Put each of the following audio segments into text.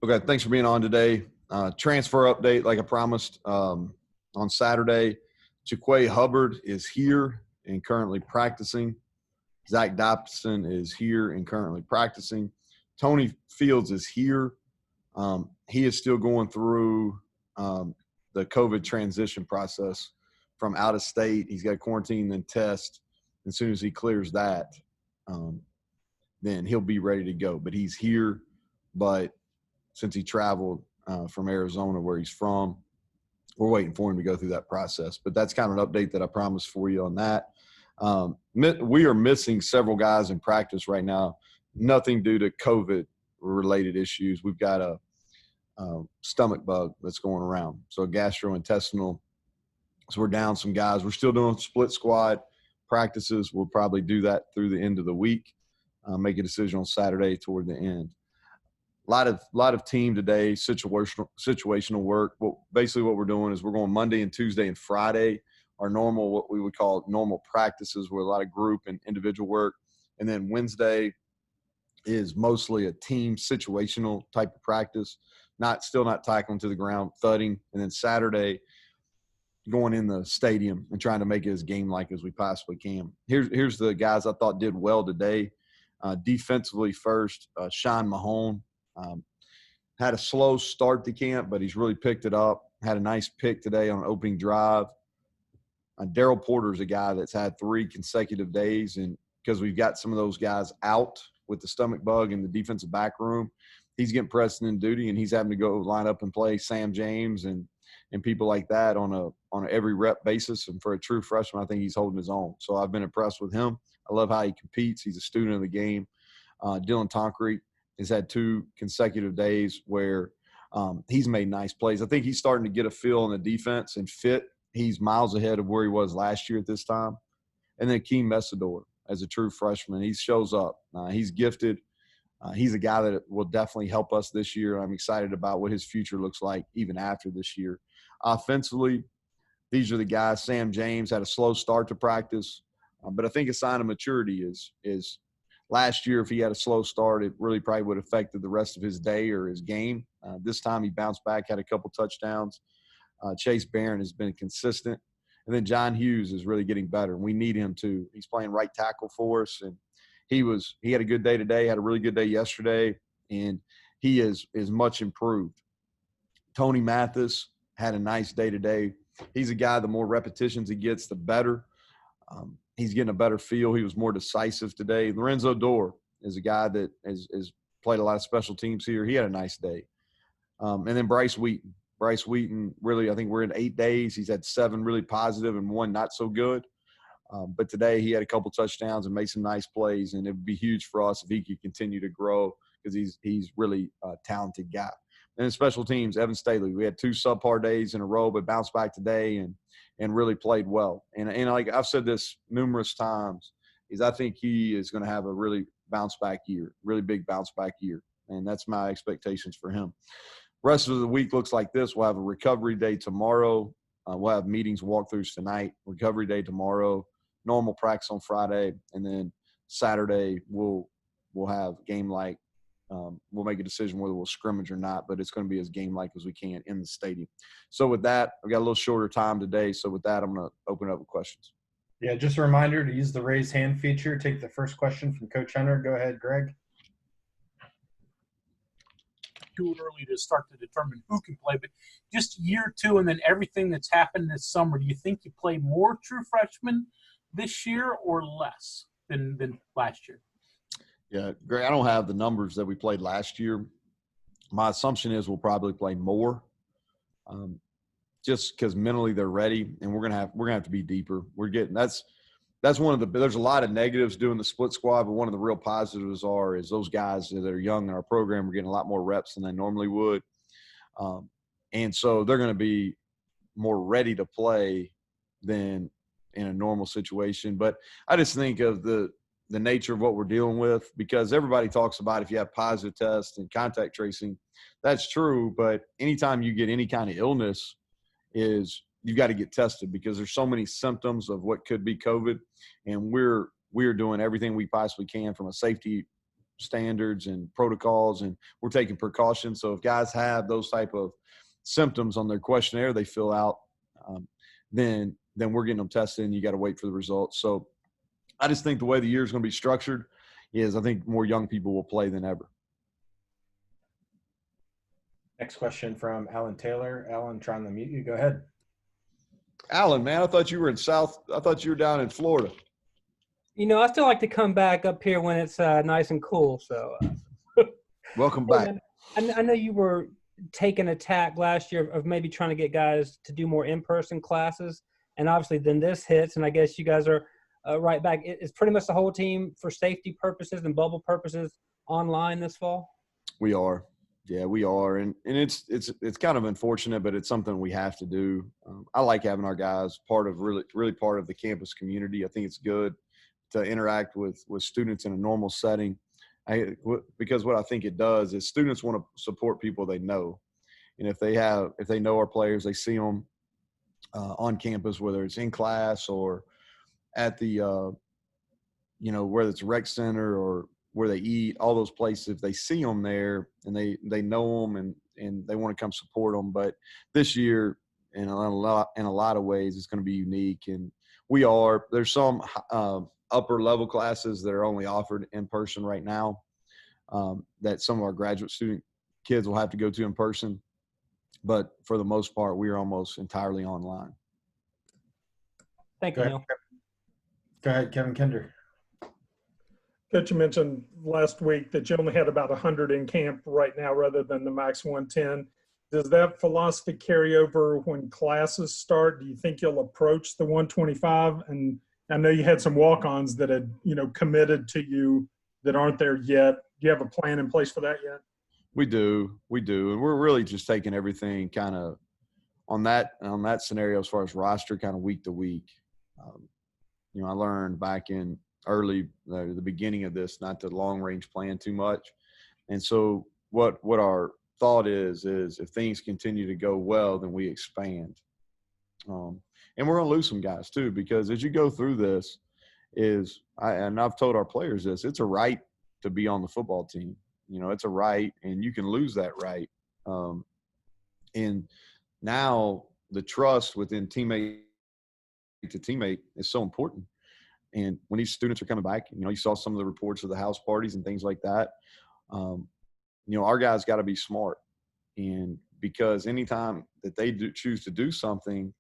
Okay, thanks for being on today. Transfer update, like I promised on Saturday. Jaquay Hubbard is here and currently practicing. Zach Dobson is here and currently practicing. Tony Fields is here. He is still going through the COVID transition process from out of state. He's got to quarantine and test. As soon as he clears that, then he'll be ready to go. But he's here. But since he traveled from Arizona, where he's from, we're waiting for him to go through that process. But that's kind of an update that I promised for you on that. We are missing several guys in practice right now. Nothing due to COVID-related issues. We've got a stomach bug that's going around, so a gastrointestinal. So we're down some guys. We're still doing split squad practices. We'll probably do that through the end of the week. Make a decision on Saturday toward the end. A lot of team today, situational work. Well, basically what we're doing is we're going Monday and Tuesday and Friday, our normal, what we would call normal practices, with a lot of group and individual work. And then Wednesday is mostly a team situational type of practice, still not tackling to the ground, thudding. And then Saturday, going in the stadium and trying to make it as game-like as we possibly can. Here's the guys I thought did well today. Defensively first, Sean Mahone. Had a slow start to camp, but he's really picked it up. Had a nice pick today on an opening drive. Daryl Porter is a guy that's had 3 consecutive days, and because we've got some of those guys out with the stomach bug in the defensive back room, he's getting pressed in duty, and he's having to go line up and play Sam James and people like that on a every rep basis. And for a true freshman, I think he's holding his own. So I've been impressed with him. I love how he competes. He's a student of the game. Dylan Tonkrete has had 2 consecutive days where he's made nice plays. I think he's starting to get a feel on the defense and fit. He's miles ahead of where he was last year at this time. And then Keem Messador, as a true freshman, he shows up. He's gifted. He's a guy that will definitely help us this year. I'm excited about what his future looks like even after this year. Offensively, these are the guys. Sam James had a slow start to practice, but I think a sign of maturity is last year, if he had a slow start, it really probably would have affected the rest of his day or his game. This time he bounced back, had a couple touchdowns. Chase Barron has been consistent. And then John Hughes is really getting better, and we need him too. He's playing right tackle for us, and he had a good day today, had a really good day yesterday, and he is much improved. Tony Mathis had a nice day today. He's a guy, the more repetitions he gets, the better. He's getting a better feel. He was more decisive today. Lorenzo Dorr is a guy that has played a lot of special teams here. He had a nice day. And then Bryce Wheaton. Bryce Wheaton, really, I think we're in 8 days. He's had 7 really positive and 1 not so good. But today he had a couple touchdowns and made some nice plays, and it would be huge for us if he could continue to grow because he's really a talented guy. And in special teams, Evan Staley, we had 2 subpar days in a row, but bounced back today and really played well. And like I've said this numerous times, is I think he is going to have a really bounce back year, really big bounce back year. And that's my expectations for him. Rest of the week looks like this. We'll have a recovery day tomorrow. We'll have meetings, walkthroughs tonight, recovery day tomorrow, normal practice on Friday, and then Saturday we'll have game-like. We'll make a decision whether we'll scrimmage or not, but it's going to be as game-like as we can in the stadium. So with that, I've got a little shorter time today. So with that, I'm going to open it up with questions. Yeah, just a reminder to use the raise hand feature. Take the first question from Coach Hunter. Go ahead, Greg. Too early to start to determine who can play, but just year 2 and then everything that's happened this summer, do you think you play more true freshmen this year or less than last year? Yeah, Greg, I don't have the numbers that we played last year. My assumption is we'll probably play more, just because mentally they're ready, and we're gonna have to be deeper. That's one of the – there's a lot of negatives doing the split squad, but one of the real positives is those guys that are young in our program are getting a lot more reps than they normally would. And so they're going to be more ready to play than in a normal situation. But I just think of the nature of what we're dealing with, because everybody talks about if you have positive tests and contact tracing, that's true. But anytime you get any kind of illness you've got to get tested, because there's so many symptoms of what could be COVID, and we're doing everything we possibly can from a safety standards and protocols, and we're taking precautions. So if guys have those type of symptoms on their questionnaire they fill out, then we're getting them tested, and you got to wait for the results. So I just think the way the year is going to be structured is I think more young people will play than ever. Next question from Alan Taylor. Alan, trying to mute you. Go ahead. Alan, man, I thought you were down in Florida. You know, I still like to come back up here when it's nice and cool. So, Welcome back. I know you were taking a tack last year of maybe trying to get guys to do more in-person classes, and obviously then this hits, and I guess you guys are right back. Is pretty much the whole team for safety purposes and bubble purposes online this fall? We are. Yeah, we are, and it's kind of unfortunate, but it's something we have to do. I like having our guys really part of the campus community. I think it's good to interact with students in a normal setting, because what I think it does is students want to support people they know, and if they know our players, they see them on campus, whether it's in class or at the whether it's rec center or where they eat, all those places, if they see them there and they know them and they want to come support them. But this year, in a lot of ways, it's going to be unique. And there's some upper level classes that are only offered in person right now, that some of our graduate student kids will have to go to in person. But for the most part, we are almost entirely online. Thank you, Neal. Go ahead, Kevin Kinder. Coach, you mentioned last week that you only had about 100 in camp right now rather than the max 110. Does that philosophy carry over when classes start? Do you think you'll approach the 125? And I know you had some walk-ons that had, committed to you that aren't there yet. Do you have a plan in place for that yet? We do. And we're really just taking everything kind of on that scenario as far as roster kind of week to week. I learned back in the beginning of this, not to long range plan too much. And so what our thought is if things continue to go well, then we expand. And we're going to lose some guys too, because as you go through this I've told our players this, it's a right to be on the football team. It's a right, and you can lose that right. And now the trust within teammate to teammate is so important. And when these students are coming back, you saw some of the reports of the house parties and things like that. Our guys got to be smart. And because anytime that they choose to do something,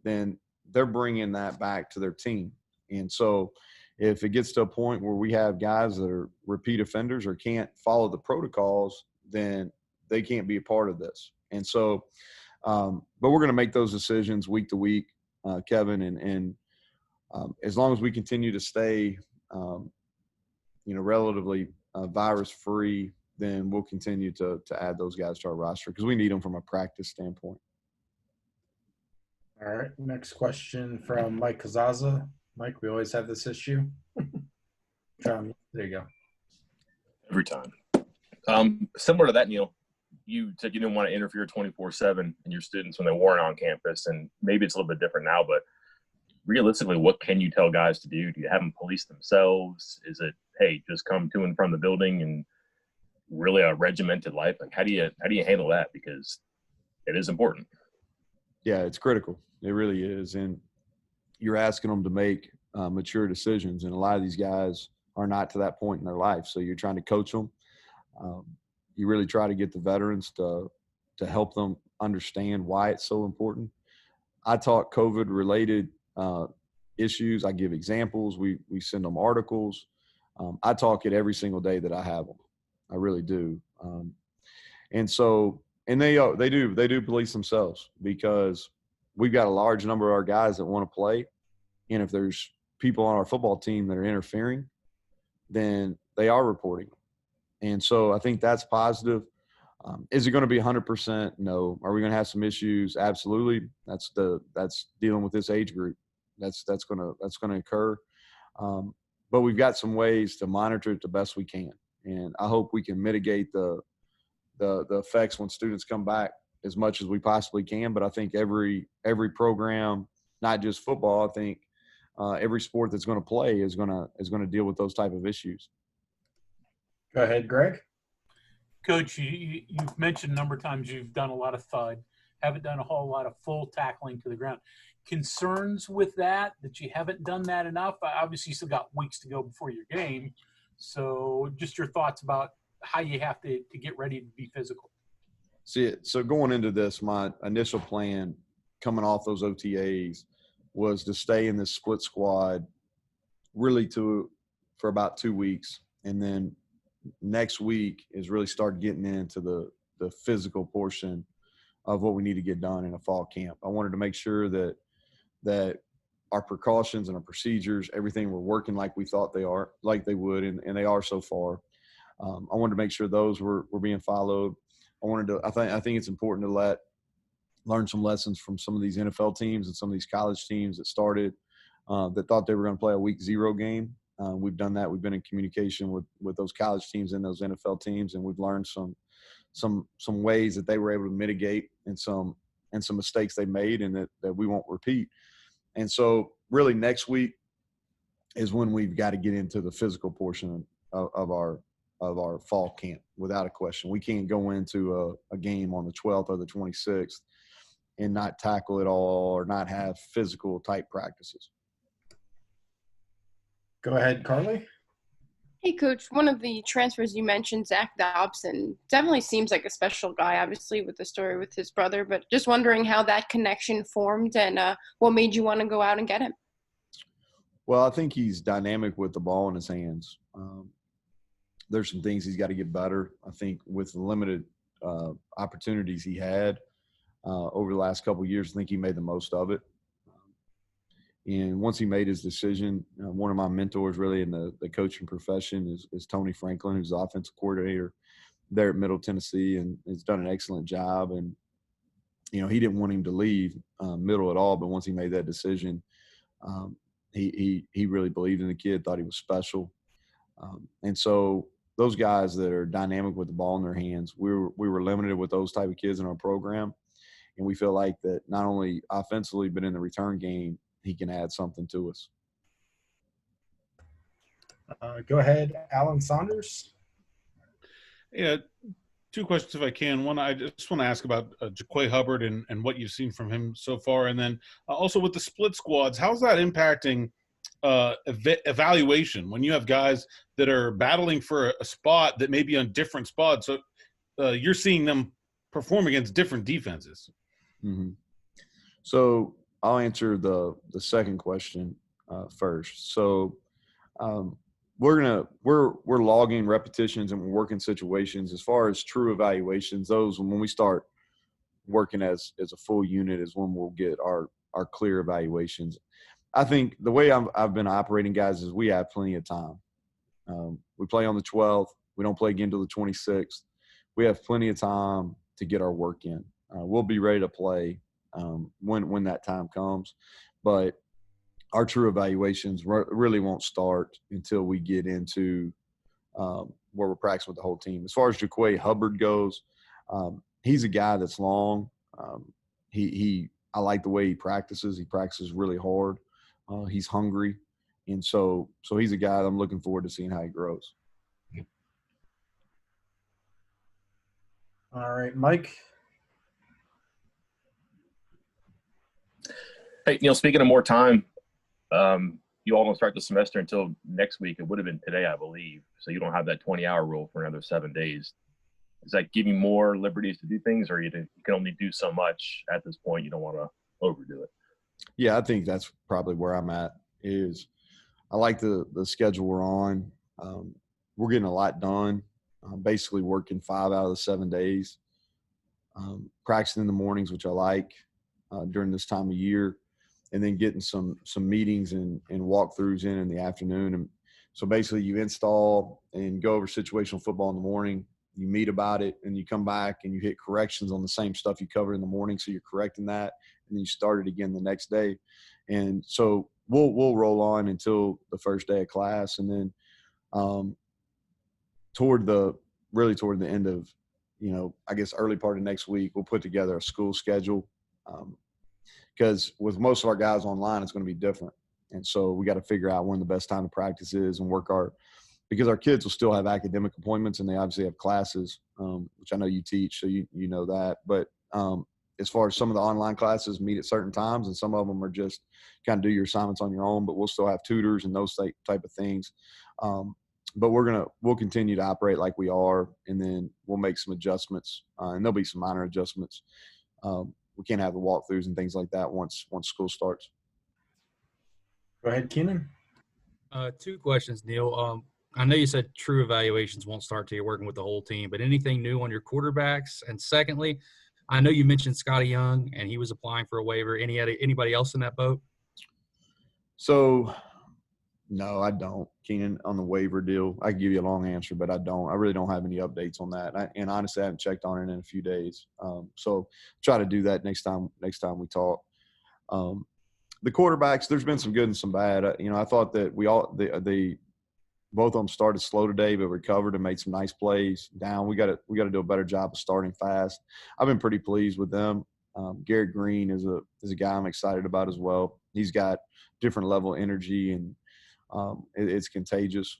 then they're bringing that back to their team. And so if it gets to a point where we have guys that are repeat offenders or can't follow the protocols, then they can't be a part of this. And so, but we're going to make those decisions week to week, Kevin, and as long as we continue to stay, relatively virus-free, then we'll continue to add those guys to our roster because we need them from a practice standpoint. All right. Next question from Mike Kazaza. Mike, we always have this issue. There you go. Every time. Similar to that, Neal, you said you didn't want to interfere 24/7 in your students when they weren't on campus, and maybe it's a little bit different now, but realistically, what can you tell guys to do? Do you have them police themselves? Is it, hey, just come to and from the building and really a regimented life? Like, how do you handle that? Because it is important. Yeah, it's critical. It really is. And you're asking them to make mature decisions. And a lot of these guys are not to that point in their life. So you're trying to coach them. You really try to get the veterans to help them understand why it's so important. I talk COVID-related issues. I give examples. We send them articles. I talk it every single day that I have them. I really do. And so, and they do police themselves, because we've got a large number of our guys that want to play. And if there's people on our football team that are interfering, then they are reporting. And so I think that's positive. Is it going to be 100%? No. Are we going to have some issues? Absolutely. That's dealing with this age group. That's going to occur. But we've got some ways to monitor it the best we can. And I hope we can mitigate the effects when students come back as much as we possibly can. But I think every program, not just football, I think every sport that's going to play is going to deal with those type of issues. Go ahead, Greg. Coach, you've mentioned a number of times you've done a lot of thud, haven't done a whole lot of full tackling to the ground. Concerns with that you haven't done that enough? Obviously, you still got weeks to go before your game. So just your thoughts about how you have to get ready to be physical. See, so going into this, my initial plan coming off those OTAs was to stay in this split squad really for about 2 weeks. And then next week is really start getting into the physical portion of what we need to get done in a fall camp. I wanted to make sure that our precautions and our procedures, everything were working like we thought they would, and they are so far. I wanted to make sure those were being followed. I think it's important to learn some lessons from some of these NFL teams and some of these college teams that started that thought they were going to play a week 0 game. We've done that. We've been in communication with those college teams and those NFL teams, and we've learned some ways that they were able to mitigate and some mistakes they made and that we won't repeat. And so really next week is when we've got to get into the physical portion of our fall camp without a question. We can't go into a game on the 12th or the 26th and not tackle it all or not have physical type practices. Go ahead, Carly. Hey, Coach, one of the transfers you mentioned, Zach Dobson, definitely seems like a special guy, obviously, with the story with his brother, but just wondering how that connection formed and what made you want to go out and get him. Well, I think he's dynamic with the ball in his hands. There's some things he's got to get better. I think with the limited opportunities he had over the last couple of years, I think he made the most of it. And once he made his decision, one of my mentors really in the coaching profession is Tony Franklin, who's the offensive coordinator there at Middle Tennessee, and has done an excellent job. And, he didn't want him to leave Middle at all, but once he made that decision, he really believed in the kid, thought he was special. And so those guys that are dynamic with the ball in their hands, we were limited with those type of kids in our program. And we feel like that not only offensively, but in the return game, he can add something to us. Go ahead, Alan Saunders. Yeah, 2 questions if I can. One, I just want to ask about Jaquay Hubbard and what you've seen from him so far. And then also with the split squads, how's that impacting evaluation when you have guys that are battling for a spot that may be on different spots? So you're seeing them perform against different defenses. Mm-hmm. So I'll answer the second question first. So we're logging repetitions and we're working situations. As far as true evaluations, those when we start working as a full unit is when we'll get our clear evaluations. I think the way I've been operating, guys, is we have plenty of time. We play on the 12th. We don't play again until the 26th. We have plenty of time to get our work in. We'll be ready to play when that time comes. But our true evaluations really won't start until we get into where we're practicing with the whole team. As far as Jaquay Hubbard goes, he's a guy that's long. I like the way he practices. He practices really hard. He's hungry. And so he's a guy that I'm looking forward to seeing how he grows. All right, Mike. Hey, Neal, speaking of more time, you all don't start the semester until next week. It would have been today, I believe. So you don't have that 20-hour rule for another 7 days. Does that give you more liberties to do things, or you can only do so much at this point? You don't want to overdo it. Yeah, I think that's probably where I'm at. Is I like the schedule we're on. We're getting a lot done. Basically working 5 out of the 7 days. Practicing in the mornings, which I like during this time of year, and then getting some meetings and walkthroughs in the afternoon. And so basically you install and go over situational football in the morning. You meet about it, and you come back and you hit corrections on the same stuff you covered in the morning. So you're correcting that, and then you start it again the next day. And so we'll roll on until the first day of class, and then toward the end of, I guess early part of next week, we'll put together a school schedule. Because with most of our guys online, it's going to be different. And so we got to figure out when the best time to practice is and work our because our kids will still have academic appointments and they obviously have classes, which I know you teach, so you know that. But as far as some of the online classes meet at certain times, and some of them are just kind of do your assignments on your own, but we'll still have tutors and those type of things. But we'll continue to operate like we are, and then we'll make some adjustments, and there'll be some minor adjustments. We can't have the walkthroughs and things like that once school starts. Go ahead, Keenan. Two questions, Neal. I know you said true evaluations won't start till you're working with the whole team, but anything new on your quarterbacks? And secondly, I know you mentioned Scotty Young, and he was applying for a waiver. Anybody else in that boat? So, no, I don't, Keenan, on the waiver deal. I can give you a long answer, but I don't. I really don't have any updates on that. And honestly, I haven't checked on it in a few days. So try to do that next time we talk. The quarterbacks, there's been some good and some bad. I thought that both of them started slow today, but recovered and made some nice plays down. We got to do a better job of starting fast. I've been pretty pleased with them. Garrett Green is a guy I'm excited about as well. He's got different level of energy, and it's contagious.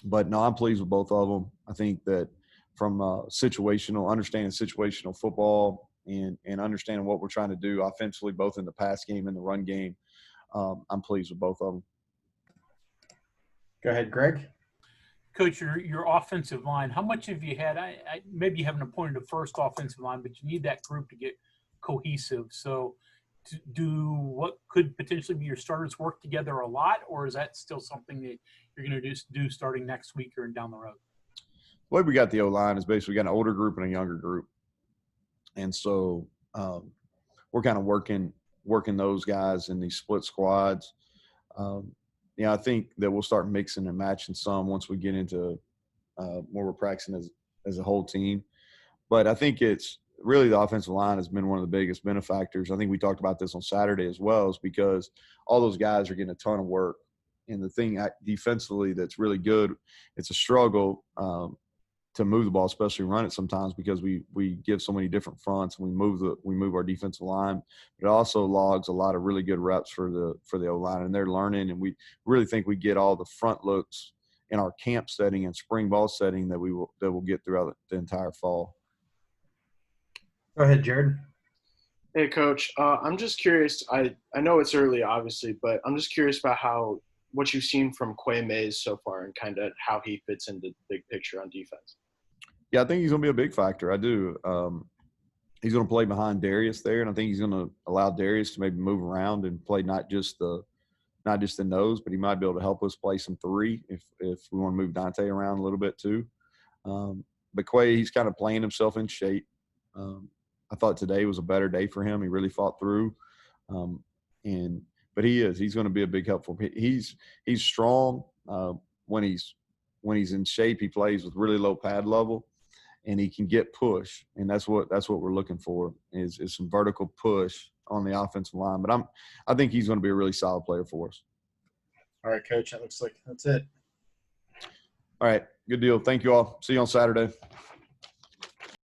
But no, I'm pleased with both of them. I think that from understanding situational football and understanding what we're trying to do offensively, both in the pass game and the run game, I'm pleased with both of them. Go ahead, Greg. Coach, your offensive line, how much have you had? Maybe you haven't appointed a first offensive line, but you need that group to get cohesive. So do what could potentially be your starters work together a lot, or is that still something that you're going to do starting next week or down the road? The way we got the O-line is basically got an older group and a younger group. And so we're kind of working those guys in these split squads. I think that we'll start mixing and matching some once we get into more we're practicing as a whole team. But I think it's really the offensive line has been one of the biggest benefactors. I think we talked about this on Saturday as well, is because all those guys are getting a ton of work. And the thing defensively that's really good, it's a struggle to move the ball, especially run it sometimes, because we give so many different fronts and we move our defensive line. But it also logs a lot of really good reps for the O-line, and they're learning. And we really think we get all the front looks in our camp setting and spring ball setting that we'll get throughout the entire fall. Go ahead, Jared. Hey, Coach. I'm just curious. I know it's early, obviously, but I'm just curious about what you've seen from Quay Mays so far and kind of how he fits into the big picture on defense. Yeah, I think he's going to be a big factor. I do. He's going to play behind Darius there, and I think he's going to allow Darius to maybe move around and play not just the nose, but he might be able to help us play some three if we want to move Dante around a little bit too. But Quay, he's kind of playing himself in shape. I thought today was a better day for him. He really fought through, but he's going to be a big help for him. He's strong when he's in shape. He plays with really low pad level, and he can get push, and that's what we're looking for is some vertical push on the offensive line. But I think he's going to be a really solid player for us. All right, Coach. That looks like that's it. All right, good deal. Thank you all. See you on Saturday.